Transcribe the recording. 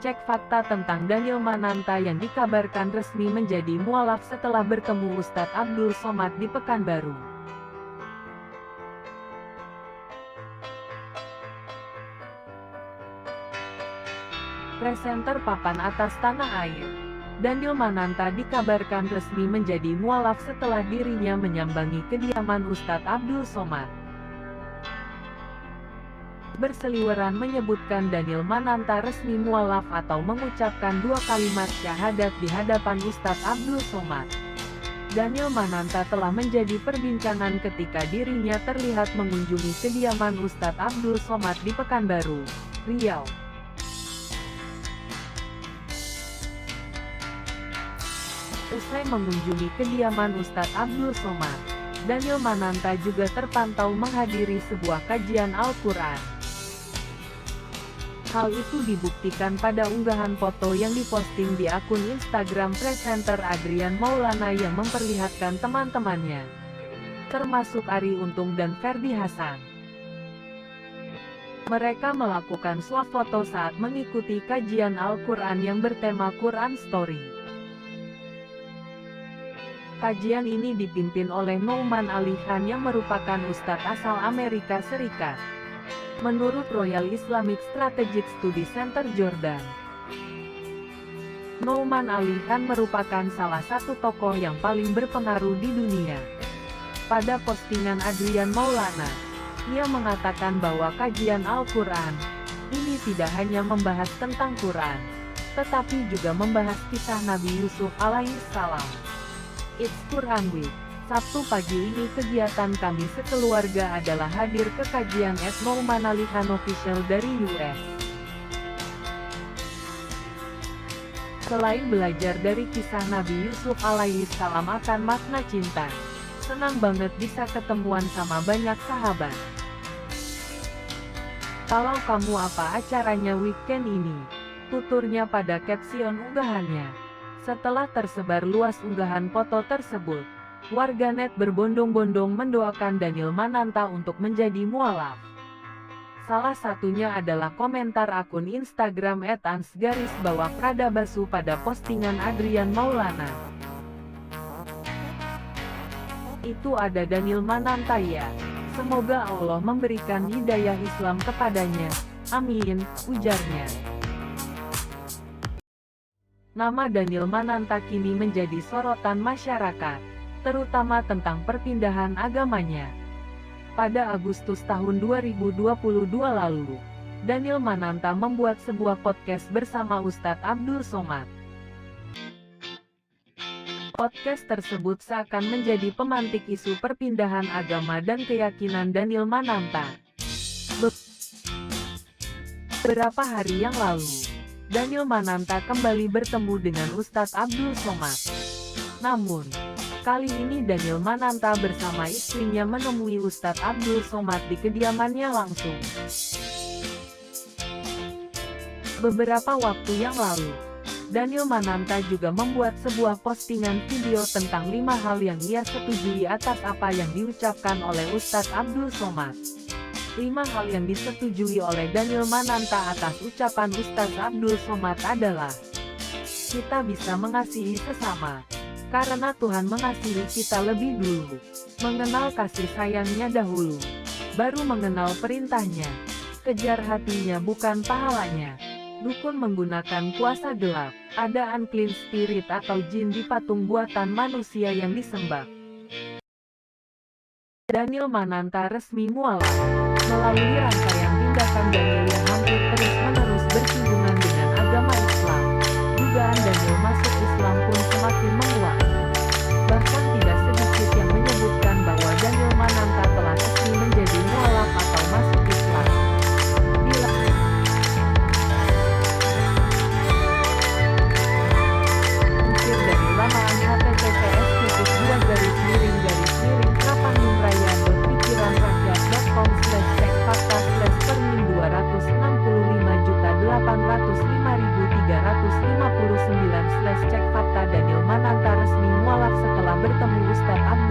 Cek fakta tentang Daniel Mananta yang dikabarkan resmi menjadi mualaf setelah bertemu Ustadz Abdul Somad di Pekanbaru. Presenter papan atas tanah air, Daniel Mananta dikabarkan resmi menjadi mualaf setelah dirinya menyambangi kediaman Ustadz Abdul Somad. Berseliweran menyebutkan Daniel Mananta resmi mualaf atau mengucapkan 2 kalimat syahadat di hadapan Ustadz Abdul Somad. Daniel Mananta telah menjadi perbincangan ketika dirinya terlihat mengunjungi kediaman Ustadz Abdul Somad di Pekanbaru, Riau. Usai mengunjungi kediaman Ustadz Abdul Somad, Daniel Mananta juga terpantau menghadiri sebuah kajian Al-Quran. Hal itu dibuktikan pada unggahan foto yang diposting di akun Instagram presenter Adrian Maulana yang memperlihatkan teman-temannya, termasuk Arie Untung dan Ferdy Hassan. Mereka melakukan swafoto saat mengikuti kajian Al-Quran yang bertema Quran Story. Kajian ini dipimpin oleh Nouman Ali Khan yang merupakan ustadz asal Amerika Serikat. Menurut Royal Islamic Strategic Study Center Jordan, Nouman Ali Khan merupakan salah satu tokoh yang paling berpengaruh di dunia. Pada postingan Adrian Maulana, ia mengatakan bahwa kajian Al-Quran ini tidak hanya membahas tentang Quran, tetapi juga membahas kisah Nabi Yusuf alaihissalam. It's Quran Week. Sabtu pagi ini kegiatan kami sekeluarga adalah hadir ke kajian Nouman Ali Khan Official dari US. Selain belajar dari kisah Nabi Yusuf alaihissalam akan makna cinta, senang banget bisa ketemuan sama banyak sahabat. Kalau kamu apa acaranya weekend ini? Tuturnya pada caption unggahannya. Setelah tersebar luas unggahan foto tersebut, warganet berbondong-bondong mendoakan Daniel Mananta untuk menjadi mualaf. Salah satunya adalah komentar akun Instagram @ans_Pradabasu pada postingan Adrian Maulana. Itu ada Daniel Mananta ya. Semoga Allah memberikan hidayah Islam kepadanya. Amin, ujarnya. Nama Daniel Mananta kini menjadi sorotan masyarakat, terutama tentang perpindahan agamanya. Pada Agustus tahun 2022 lalu, Daniel Mananta membuat sebuah podcast bersama Ustadz Abdul Somad. Podcast tersebut seakan menjadi pemantik isu perpindahan agama dan keyakinan Daniel Mananta. Beberapa hari yang lalu, Daniel Mananta kembali bertemu dengan Ustadz Abdul Somad. Namun, kali ini Daniel Mananta bersama istrinya menemui Ustadz Abdul Somad di kediamannya langsung. Beberapa waktu yang lalu, Daniel Mananta juga membuat sebuah postingan video tentang 5 hal yang ia setujui atas apa yang diucapkan oleh Ustadz Abdul Somad. 5 hal yang disetujui oleh Daniel Mananta atas ucapan Ustadz Abdul Somad adalah: kita bisa mengasihi sesama, karena Tuhan mengasihi kita lebih dulu. Mengenal kasih sayangnya dahulu, baru mengenal perintahnya. Kejar hatinya bukan pahalanya. Dukun menggunakan kuasa gelap. Ada unclean spirit atau jin di patung buatan manusia yang disembah. Daniel Mananta resmi mualaf. Melalui rangkaian tindakan Daniel yang hampir terus-menerus bersinggungan dengan agama Islam, dugaan Daniel masuk Islam pun semakin menguat. Bahkan tidak sedikit yang menyebutkan bahwa Daniel Mananta telah resmi menjadi mualaf atau masuk Islam. Dilansir dari laman https://www.pikiranrakyat.com/cek fakta Daniel Mananta resmi mualaf setelah bertemu Ustadz Abdul